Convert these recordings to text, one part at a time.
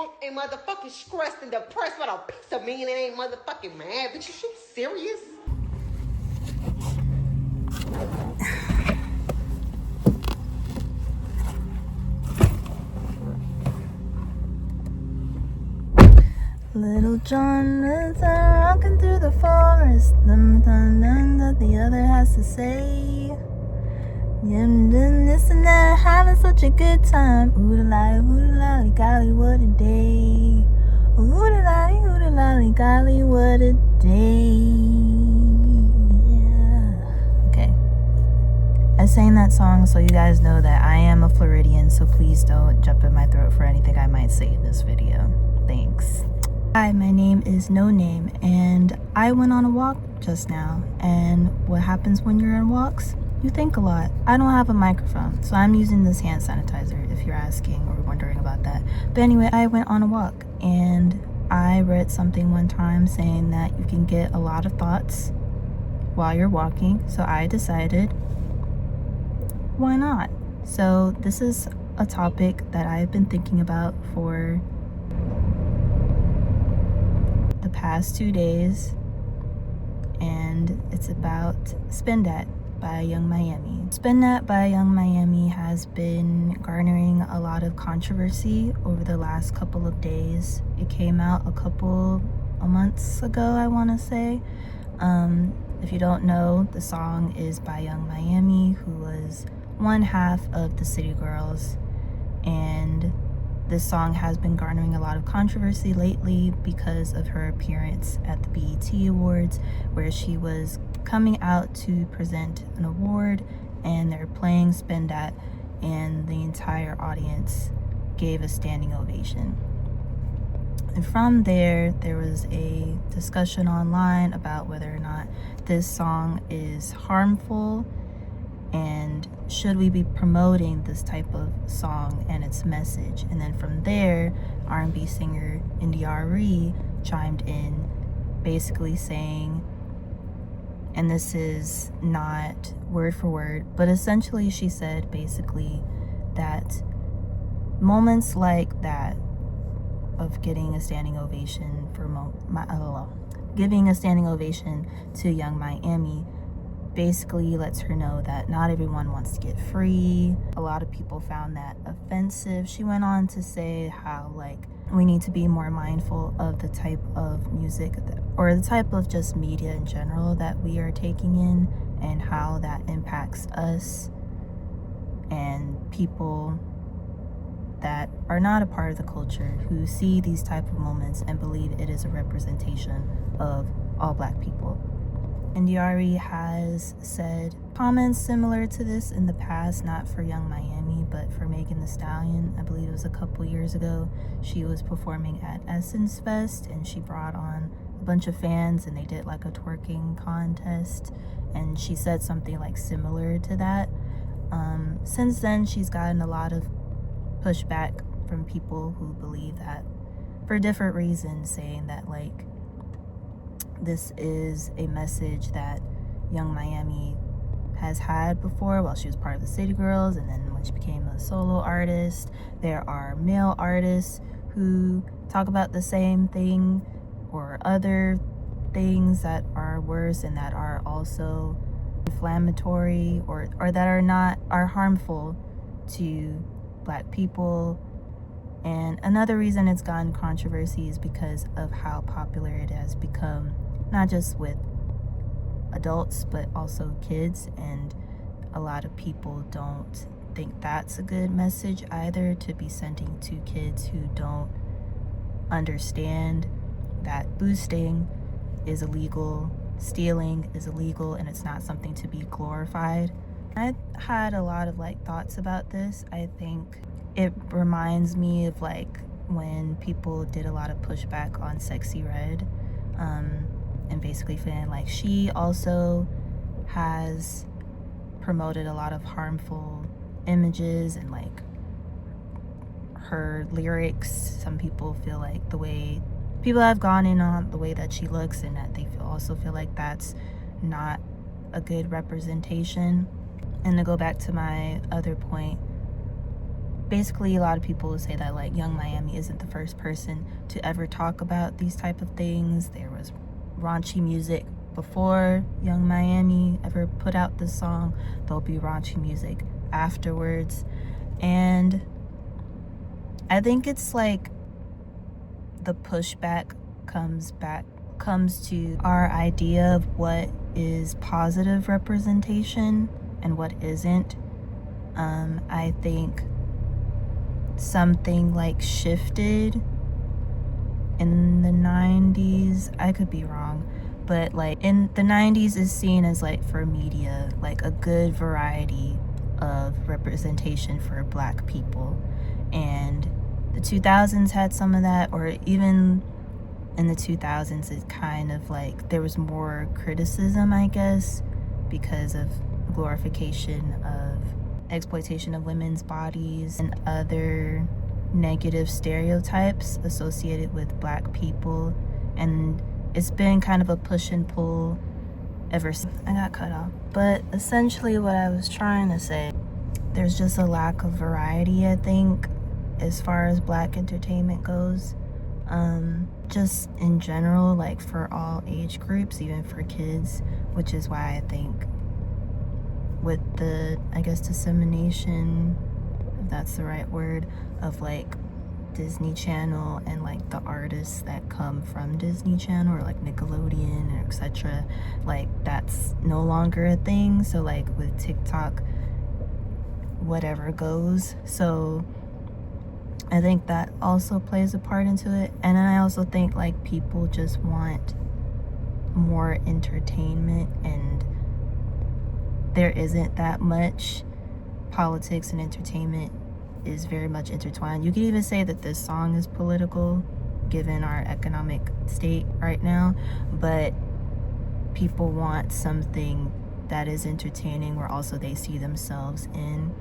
drunk and motherfucking stressed and depressed with a piece of me and it ain't motherfucking mad. Bitch, you shit serious? Little John is rocking through the forest. That the other has to say. This and that, having such a good time. Ooh-da-lolly, golly, what a day. Ooh-da-lolly, golly, what a day. Yeah. Okay. I sang that song so you guys know that I am a Floridian, so please don't jump in my throat for anything I might say in this video. Thanks. Hi, my name is No Name, and I went on a walk just now. And what happens when you're on walks? You think a lot. I don't have a microphone, so I'm using this hand sanitizer if you're asking or wondering about that. But anyway, I went on a walk, and I read something one time saying that you can get a lot of thoughts while you're walking, so I decided, why not? So this is a topic that I've been thinking about for the past 2 days, and it's about Spend That by Young Miami. Spend That by Young Miami has been garnering a lot of controversy over the last couple of days. It came out a couple of months ago, I want to say. If you don't know, the song is by Young Miami, who was one half of the City Girls, and this song has been garnering a lot of controversy lately because of her appearance at the BET Awards, where she was coming out to present an award, and they're playing Spend That, and the entire audience gave a standing ovation. And from there was a discussion online about whether or not this song is harmful, and should we be promoting this type of song and its message. And then from there, R&B singer India.Arie chimed in, basically saying, and this is not word for word, but essentially she said basically that moments like that of getting a standing ovation for giving a standing ovation to Young Miami basically lets her know that not everyone wants to get free. A lot of people found that offensive. She went on to say how, like, we need to be more mindful of the type of music or the type of just media in general that we are taking in, and how that impacts us and people that are not a part of the culture, who see these type of moments and believe it is a representation of all Black people. India.Arie has said comments similar to this in the past, not for Young Miami, but for Megan Thee Stallion. I believe it was a couple years ago. She was performing at Essence Fest, and she brought on a bunch of fans, and they did like a twerking contest, and she said something like similar to that. Since then, she's gotten a lot of pushback from people who believe that, for different reasons, saying that, like, this is a message that Young Miami has had before while she was part of the City Girls, and then when she became a solo artist. There are male artists who talk about the same thing or other things that are worse and that are also inflammatory or that are harmful to Black people. And another reason it's gotten controversy is because of how popular it has become, not just with adults but also kids, and a lot of people don't think that's a good message either, to be sending to kids who don't understand that boosting is illegal, stealing is illegal, and it's not something to be glorified. I had a lot of thoughts about this. I think it reminds me of when people did a lot of pushback on Sexy Red, and basically feeling like she also has promoted a lot of harmful images and her lyrics. Some people feel like the way people have gone in on the way that she looks, and that they also feel like that's not a good representation. And to go back to my other point, basically a lot of people will say that like Young Miami isn't the first person to ever talk about these type of things. There was raunchy music before Young Miami ever put out this song. There'll be raunchy music afterwards. And I think it's like the pushback comes to our idea of what is positive representation and what isn't. I think something like shifted in the 90s. I could be wrong, but like in the 90s is seen as like for media like a good variety of representation for Black people, and the 2000s had some of that, or even in the 2000s it kind of like there was more criticism, I guess, because of glorification of exploitation of women's bodies and other negative stereotypes associated with Black people. And it's been kind of a push and pull ever since. I got cut off. But essentially what I was trying to say, there's just a lack of variety, I think, as far as Black entertainment goes. Just in general, like for all age groups, even for kids, which is why I think with the, I guess, dissemination, if that's the right word, of like Disney Channel and like the artists that come from Disney Channel or like Nickelodeon or etc., like that's no longer a thing. So like with TikTok, whatever goes. So I think that also plays a part into it. And then I also think like people just want more entertainment, and there isn't that much. Politics and entertainment is very much intertwined. You could even say that this song is political given our economic state right now, but people want something that is entertaining where also they see themselves in.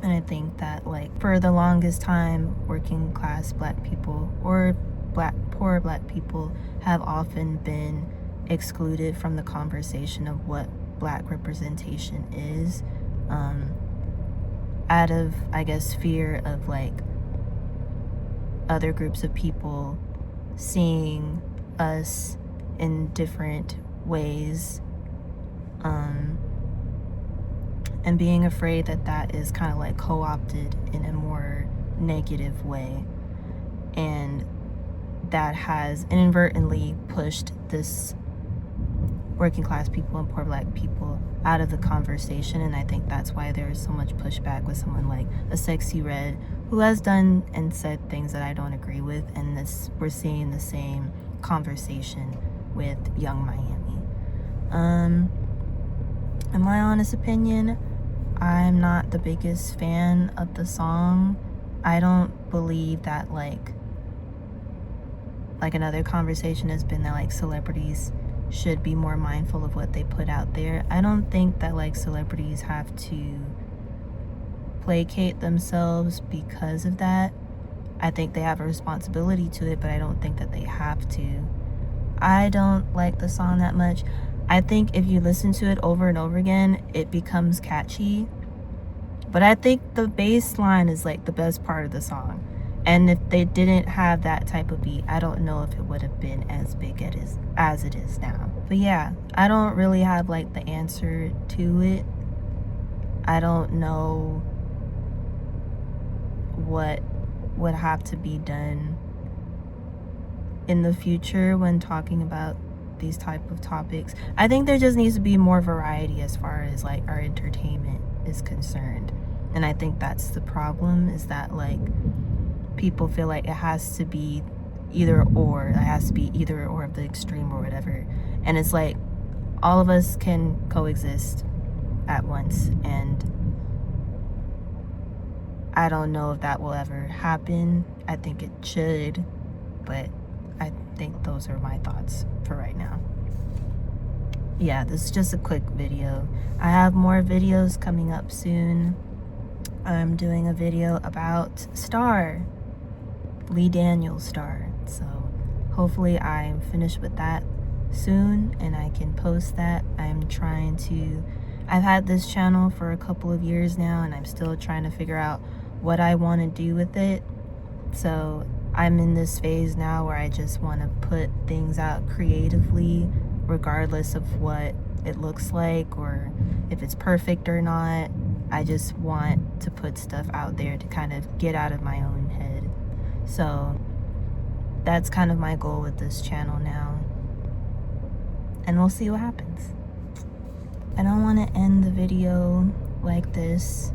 And I think that like for the longest time, working class Black people or poor Black people have often been excluded from the conversation of what Black representation is, out of, I guess, fear of like other groups of people seeing us in different ways, and being afraid that that is kind of like co-opted in a more negative way, and that has inadvertently pushed this working class people and poor Black people out of the conversation. And I think that's why there is so much pushback with someone like a Sexy Red, who has done and said things that I don't agree with, and this we're seeing the same conversation with Young Miami. In my honest opinion, I'm not the biggest fan of the song. I don't believe that like another conversation has been that like celebrities should be more mindful of what they put out there. I don't think that like celebrities have to placate themselves because of that. I think they have a responsibility to it, but I don't think that they have to. I don't like the song that much. I think if you listen to it over and over again, it becomes catchy. But I think the bass line is like the best part of the song. And if they didn't have that type of beat, I don't know if it would have been as big as it is now. But yeah, I don't really have like the answer to it. I don't know what would have to be done in the future when talking about these type of topics. I think there just needs to be more variety as far as like our entertainment is concerned. And I think that's the problem, is that like people feel like it has to be either or. It has to be either or of the extreme or whatever. And it's like all of us can coexist at once. And I don't know if that will ever happen. I think it should, but I think those are my thoughts for right now. Yeah, this is just a quick video. I have more videos coming up soon. I'm doing a video about Star, Lee Daniels' Star. So hopefully I'm finished with that soon and I can post that. I've had this channel for a couple of years now, and I'm still trying to figure out what I want to do with it. So I'm in this phase now where I just want to put things out creatively, regardless of what it looks like or if it's perfect or not. I just want to put stuff out there to kind of get out of my own head. So that's kind of my goal with this channel now. And we'll see what happens. I don't want to end the video like this.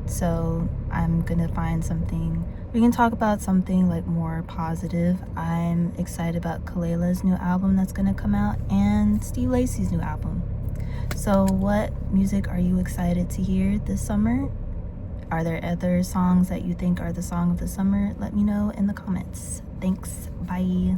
So I'm gonna find something. We can talk about something like more positive. I'm excited about Kalela's new album that's gonna come out and Steve Lacy's new album. So what music are you excited to hear this summer? Are there other songs that you think are the song of the summer? Let me know in the comments. Thanks. Bye.